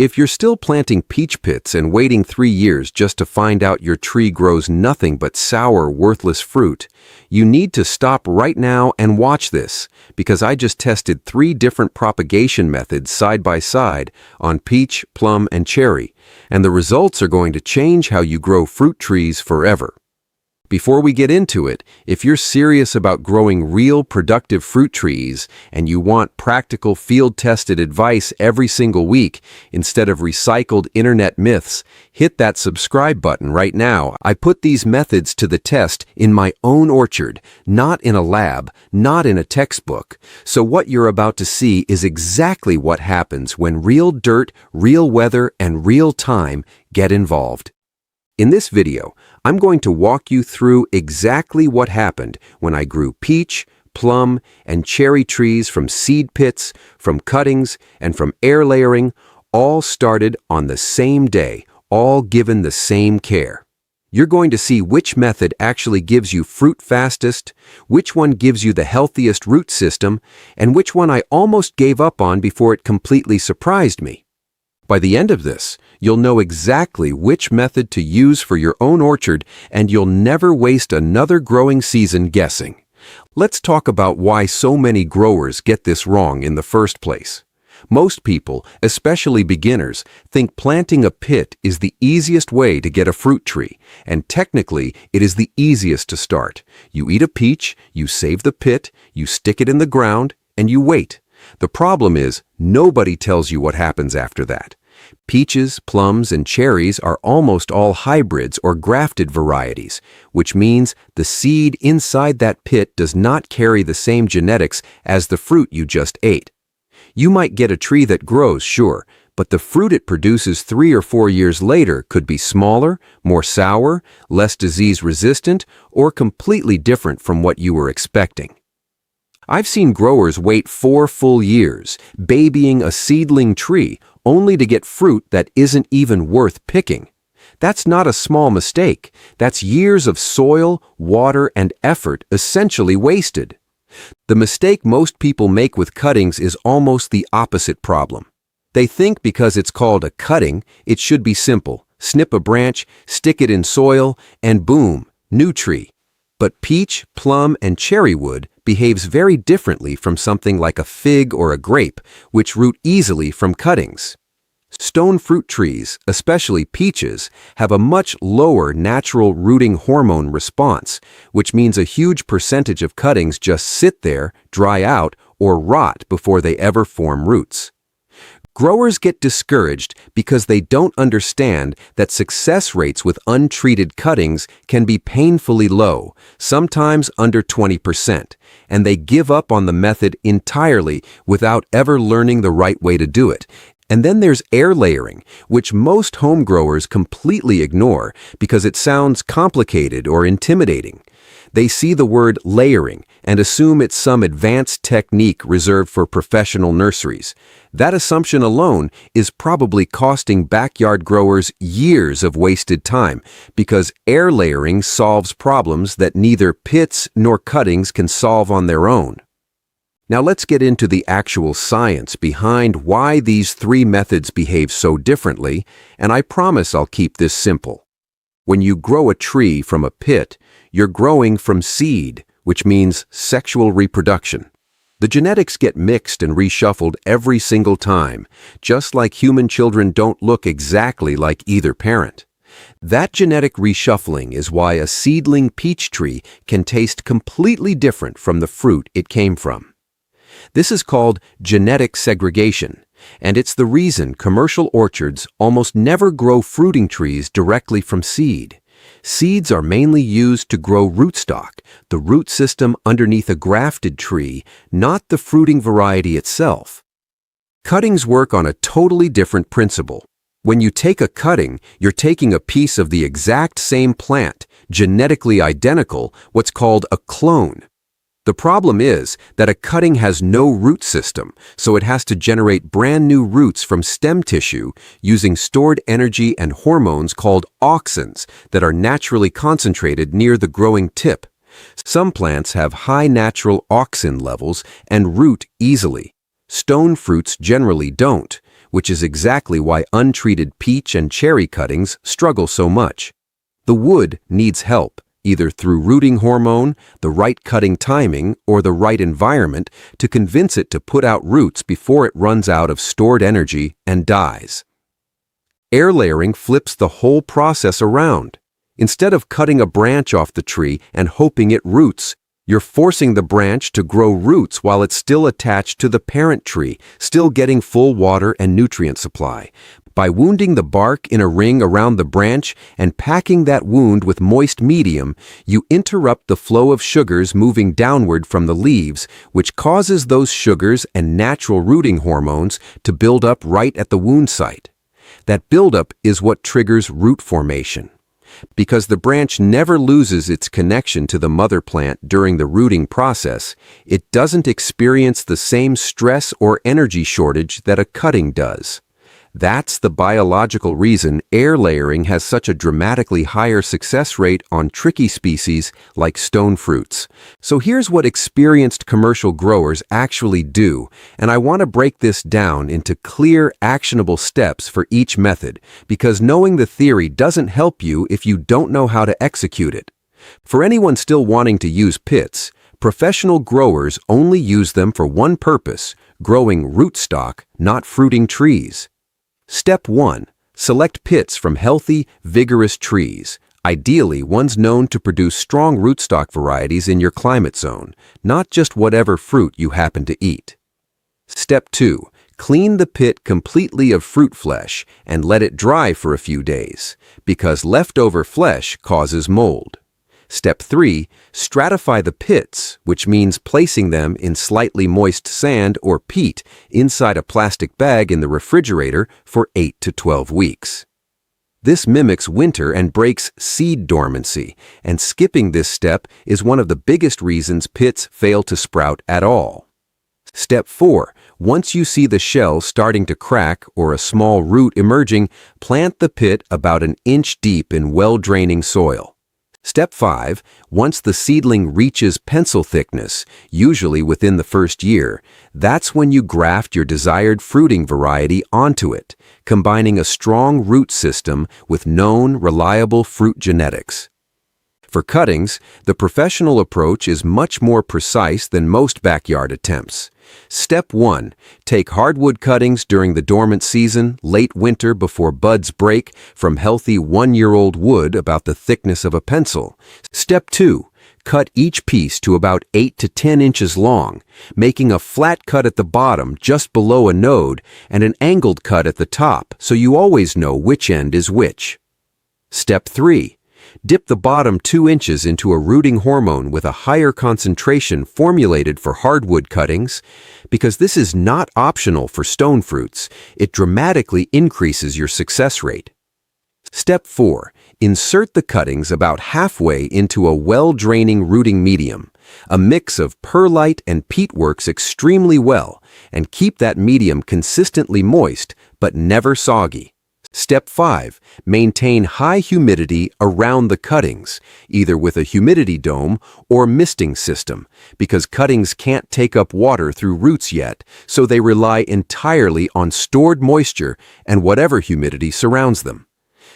If you're still planting peach pits and waiting 3 years just to find out your tree grows nothing but sour, worthless fruit, you need to stop right now and watch this, because I just tested 3 different propagation methods side by side on peach, plum, and cherry, and the results are going to change how you grow fruit trees forever. Before we get into it, if you're serious about growing real productive fruit trees and you want practical field-tested advice every single week instead of recycled internet myths, hit that subscribe button right now. I put these methods to the test in my own orchard, not in a lab, not in a textbook. So what you're about to see is exactly what happens when real dirt, real weather, and real time get involved. In this video, I'm going to walk you through exactly what happened when I grew peach, plum, and cherry trees from seed pits, from cuttings, and from air layering, all started on the same day, all given the same care. You're going to see which method actually gives you fruit fastest, which one gives you the healthiest root system, and which one I almost gave up on before it completely surprised me. By the end of this, you'll know exactly which method to use for your own orchard, and you'll never waste another growing season guessing. Let's talk about why so many growers get this wrong in the first place. Most people, especially beginners, think planting a pit is the easiest way to get a fruit tree, and technically it is the easiest to start. You eat a peach, you save the pit, you stick it in the ground, and you wait. The problem is, nobody tells you what happens after that. Peaches, plums, and cherries are almost all hybrids or grafted varieties, which means the seed inside that pit does not carry the same genetics as the fruit you just ate. You might get a tree that grows, sure, but the fruit it produces 3 or 4 years later could be smaller, more sour, less disease-resistant, or completely different from what you were expecting. I've seen growers wait 4 full years, babying a seedling tree, only to get fruit that isn't even worth picking. That's not a small mistake. That's years of soil, water, and effort essentially wasted. The mistake most people make with cuttings is almost the opposite problem. They think because it's called a cutting, it should be simple. Snip a branch, stick it in soil, and boom, new tree. But peach, plum, and cherry wood behaves very differently from something like a fig or a grape, which root easily from cuttings. Stone fruit trees, especially peaches, have a much lower natural rooting hormone response, which means a huge percentage of cuttings just sit there, dry out, or rot before they ever form roots. Growers get discouraged because they don't understand that success rates with untreated cuttings can be painfully low, sometimes under 20%, and they give up on the method entirely without ever learning the right way to do it. And then there's air layering, which most home growers completely ignore because it sounds complicated or intimidating. They see the word layering and assume it's some advanced technique reserved for professional nurseries. That assumption alone is probably costing backyard growers years of wasted time because air layering solves problems that neither pits nor cuttings can solve on their own. Now let's get into the actual science behind why these 3 methods behave so differently, and I promise I'll keep this simple. When you grow a tree from a pit, you're growing from seed, which means sexual reproduction. The genetics get mixed and reshuffled every single time, just like human children don't look exactly like either parent. That genetic reshuffling is why a seedling peach tree can taste completely different from the fruit it came from. This is called genetic segregation, and it's the reason commercial orchards almost never grow fruiting trees directly from seed. Seeds are mainly used to grow rootstock, the root system underneath a grafted tree, not the fruiting variety itself. Cuttings work on a totally different principle. When you take a cutting, you're taking a piece of the exact same plant, genetically identical, what's called a clone. The problem is that a cutting has no root system, so it has to generate brand new roots from stem tissue using stored energy and hormones called auxins that are naturally concentrated near the growing tip. Some plants have high natural auxin levels and root easily. Stone fruits generally don't, which is exactly why untreated peach and cherry cuttings struggle so much. The wood needs help, either through rooting hormone, the right cutting timing, or the right environment to convince it to put out roots before it runs out of stored energy and dies. Air layering flips the whole process around. Instead of cutting a branch off the tree and hoping it roots, you're forcing the branch to grow roots while it's still attached to the parent tree, still getting full water and nutrient supply. By wounding the bark in a ring around the branch and packing that wound with moist medium, you interrupt the flow of sugars moving downward from the leaves, which causes those sugars and natural rooting hormones to build up right at the wound site. That buildup is what triggers root formation. Because the branch never loses its connection to the mother plant during the rooting process, it doesn't experience the same stress or energy shortage that a cutting does. That's the biological reason air layering has such a dramatically higher success rate on tricky species like stone fruits. So here's what experienced commercial growers actually do, and I want to break this down into clear, actionable steps for each method, because knowing the theory doesn't help you if you don't know how to execute it. For anyone still wanting to use pits, professional growers only use them for one purpose: growing rootstock, not fruiting trees. Step 1. Select pits from healthy, vigorous trees, ideally ones known to produce strong rootstock varieties in your climate zone, not just whatever fruit you happen to eat. Step 2. Clean the pit completely of fruit flesh and let it dry for a few days, because leftover flesh causes mold. Step 3. Stratify the pits, which means placing them in slightly moist sand or peat inside a plastic bag in the refrigerator for 8 to 12 weeks. This mimics winter and breaks seed dormancy, and skipping this step is one of the biggest reasons pits fail to sprout at all. Step 4. Once you see the shell starting to crack or a small root emerging, plant the pit about an inch deep in well-draining soil. Step 5. Once the seedling reaches pencil thickness, usually within the first year, that's when you graft your desired fruiting variety onto it, combining a strong root system with known, reliable fruit genetics. For cuttings, the professional approach is much more precise than most backyard attempts. Step 1. Take hardwood cuttings during the dormant season, late winter before buds break, from healthy 1-year-old wood about the thickness of a pencil. Step 2. Cut each piece to about 8 to 10 inches long, making a flat cut at the bottom just below a node and an angled cut at the top so you always know which end is which. Step 3. Dip the bottom 2 inches into a rooting hormone with a higher concentration formulated for hardwood cuttings. Because this is not optional for stone fruits, it dramatically increases your success rate. Step 4. Insert the cuttings about halfway into a well-draining rooting medium. A mix of perlite and peat works extremely well, and keep that medium consistently moist but never soggy. Step 5. Maintain high humidity around the cuttings, either with a humidity dome or misting system, because cuttings can't take up water through roots yet, so they rely entirely on stored moisture and whatever humidity surrounds them.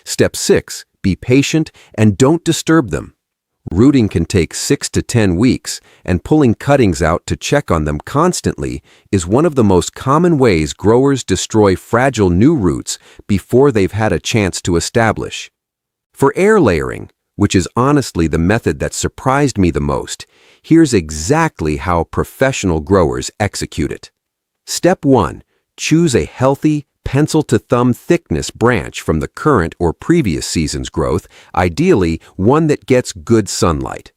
Step 6. Be patient and don't disturb them. Rooting can take 6 to 10 weeks, and pulling cuttings out to check on them constantly is one of the most common ways growers destroy fragile new roots before they've had a chance to establish. For air layering, which is honestly the method that surprised me the most, here's exactly how professional growers execute it. Step 1. Choose a healthy, pencil-to-thumb thickness branch from the current or previous season's growth, ideally one that gets good sunlight.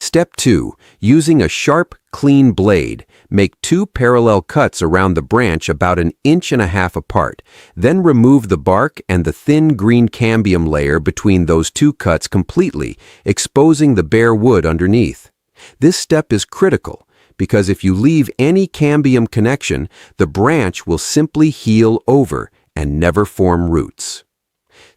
Step 2. Using a sharp, clean blade, make 2 parallel cuts around the branch about 1.5 inches apart. Then remove the bark and the thin green cambium layer between those 2 cuts completely, exposing the bare wood underneath. This step is critical, because if you leave any cambium connection, the branch will simply heal over and never form roots.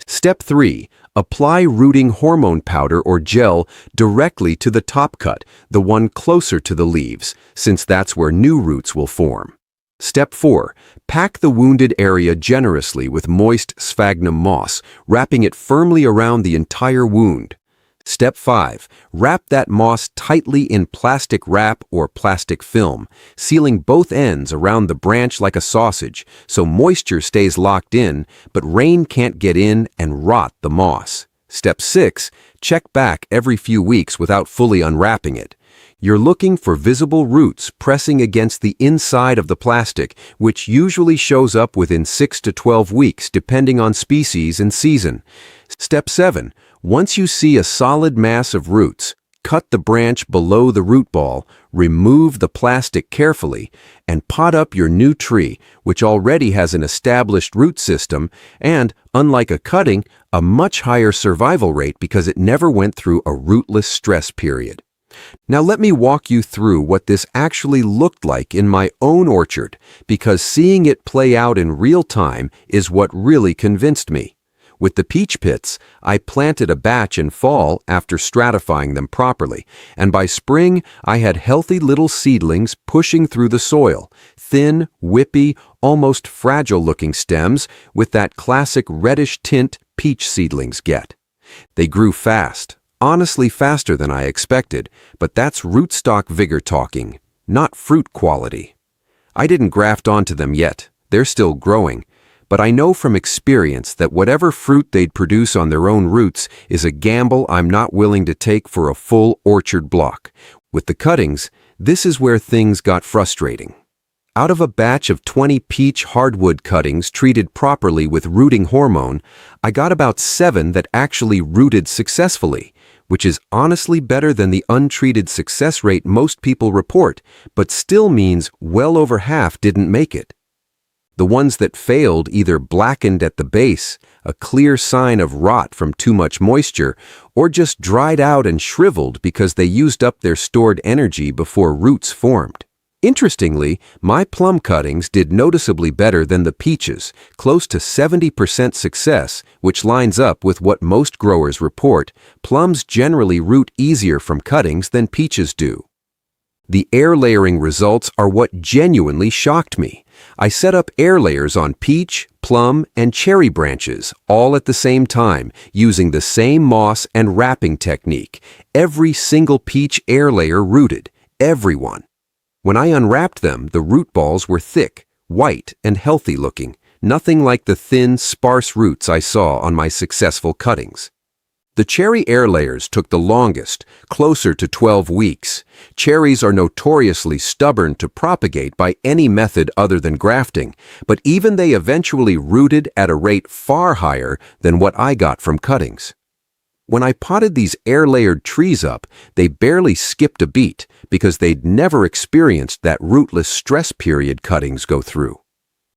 Step 3. Apply rooting hormone powder or gel directly to the top cut, the one closer to the leaves, since that's where new roots will form. Step 4. Pack the wounded area generously with moist sphagnum moss, wrapping it firmly around the entire wound. Step 5. Wrap that moss tightly in plastic wrap or plastic film, sealing both ends around the branch like a sausage so moisture stays locked in, but rain can't get in and rot the moss. Step 6. Check back every few weeks without fully unwrapping it. You're looking for visible roots pressing against the inside of the plastic, which usually shows up within 6 to 12 weeks depending on species and season. Step 7. Once you see a solid mass of roots, cut the branch below the root ball, remove the plastic carefully, and pot up your new tree, which already has an established root system and, unlike a cutting, a much higher survival rate because it never went through a rootless stress period. Now let me walk you through what this actually looked like in my own orchard, because seeing it play out in real time is what really convinced me. With the peach pits, I planted a batch in fall after stratifying them properly, and by spring I had healthy little seedlings pushing through the soil, thin, whippy, almost fragile-looking stems with that classic reddish tint peach seedlings get. They grew fast. Honestly faster than I expected, but that's rootstock vigor talking, not fruit quality. I didn't graft onto them yet, they're still growing, but I know from experience that whatever fruit they'd produce on their own roots is a gamble I'm not willing to take for a full orchard block. With the cuttings, this is where things got frustrating. Out of a batch of 20 peach hardwood cuttings treated properly with rooting hormone, I got about 7 that actually rooted successfully, which is honestly better than the untreated success rate most people report, but still means well over half didn't make it. The ones that failed either blackened at the base, a clear sign of rot from too much moisture, or just dried out and shriveled because they used up their stored energy before roots formed. Interestingly, my plum cuttings did noticeably better than the peaches, close to 70% success, which lines up with what most growers report. Plums generally root easier from cuttings than peaches do. The air layering results are what genuinely shocked me. I set up air layers on peach, plum, and cherry branches, all at the same time, using the same moss and wrapping technique. Every single peach air layer rooted, everyone. When I unwrapped them, the root balls were thick, white, and healthy looking, nothing like the thin, sparse roots I saw on my successful cuttings. The cherry air layers took the longest, closer to 12 weeks. Cherries are notoriously stubborn to propagate by any method other than grafting, but even they eventually rooted at a rate far higher than what I got from cuttings. When I potted these air-layered trees up, they barely skipped a beat because they'd never experienced that rootless stress period cuttings go through.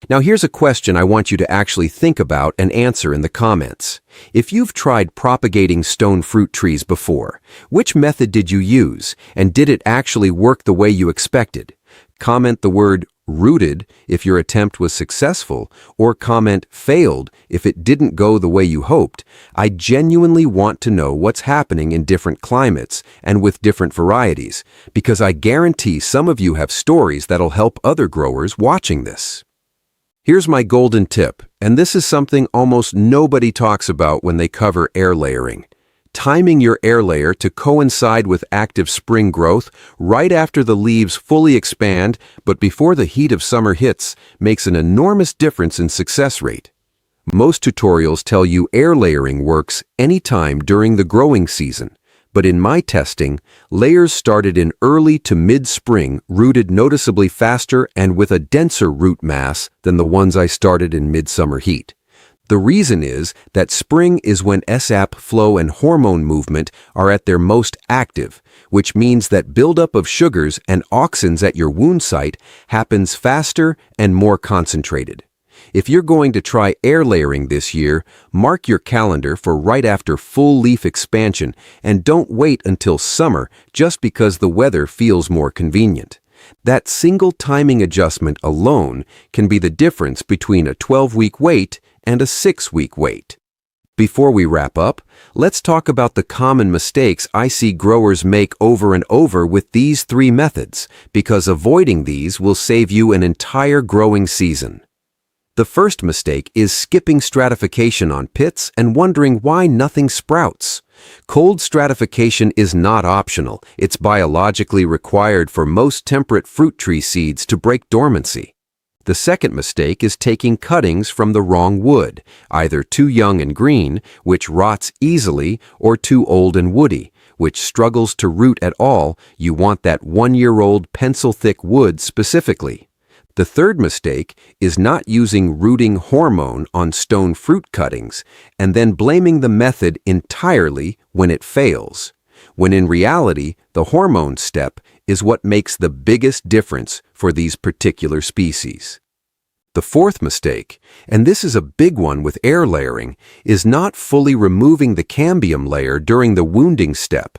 Now here's a question I want you to actually think about and answer in the comments. If you've tried propagating stone fruit trees before, which method did you use, and did it actually work the way you expected? Comment the word rooted if your attempt was successful, or comment failed if it didn't go the way you hoped. I genuinely want to know what's happening in different climates and with different varieties, because I guarantee some of you have stories that'll help other growers watching this. Here's my golden tip, and this is something almost nobody talks about when they cover air layering. Timing your air layer to coincide with active spring growth right after the leaves fully expand but before the heat of summer hits makes an enormous difference in success rate. Most tutorials tell you air layering works anytime during the growing season, but in my testing, layers started in early to mid-spring rooted noticeably faster and with a denser root mass than the ones I started in midsummer heat. The reason is that spring is when sap flow and hormone movement are at their most active, which means that buildup of sugars and auxins at your wound site happens faster and more concentrated. If you're going to try air layering this year, mark your calendar for right after full leaf expansion and don't wait until summer just because the weather feels more convenient. That single timing adjustment alone can be the difference between a 12-week wait and a 6-week wait. Before we wrap up, let's talk about the common mistakes I see growers make over and over with these 3 methods, because avoiding these will save you an entire growing season. The first mistake is skipping stratification on pits and wondering why nothing sprouts. Cold stratification is not optional. It's biologically required for most temperate fruit tree seeds to break dormancy. The second mistake is taking cuttings from the wrong wood, either too young and green, which rots easily, or too old and woody, which struggles to root at all. You want that 1-year-old pencil-thick wood specifically. The third mistake is not using rooting hormone on stone fruit cuttings and then blaming the method entirely when it fails, when in reality, the hormone step is what makes the biggest difference for these particular species. The fourth mistake, and this is a big one with air layering, is not fully removing the cambium layer during the wounding step.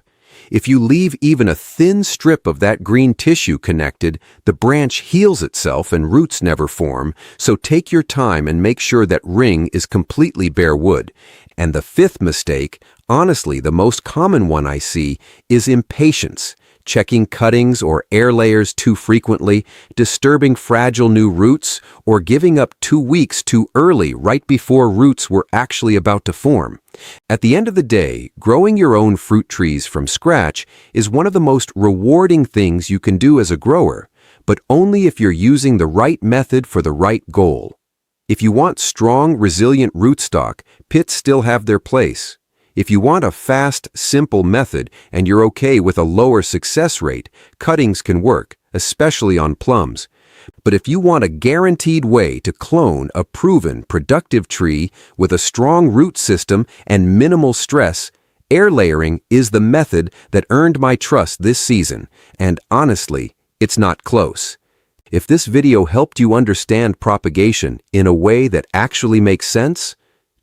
If you leave even a thin strip of that green tissue connected, the branch heals itself and roots never form, so take your time and make sure that ring is completely bare wood. And the fifth mistake, honestly the most common one I see, is impatience. Checking cuttings or air layers too frequently, disturbing fragile new roots, or giving up 2 weeks too early right before roots were actually about to form. At the end of the day, growing your own fruit trees from scratch is one of the most rewarding things you can do as a grower, but only if you're using the right method for the right goal. If you want strong, resilient rootstock, pits still have their place. If you want a fast, simple method and you're okay with a lower success rate, cuttings can work, especially on plums. But if you want a guaranteed way to clone a proven, productive tree with a strong root system and minimal stress, air layering is the method that earned my trust this season, and honestly, it's not close. If this video helped you understand propagation in a way that actually makes sense,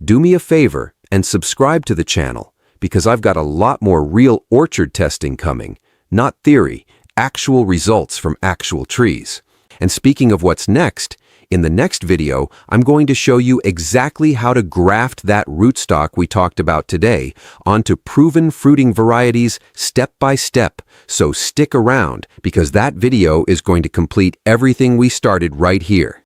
do me a favor and subscribe to the channel, because I've got a lot more real orchard testing coming, not theory, actual results from actual trees. And speaking of what's next, in the next video, I'm going to show you exactly how to graft that rootstock we talked about today onto proven fruiting varieties step by step. So stick around, because that video is going to complete everything we started right here.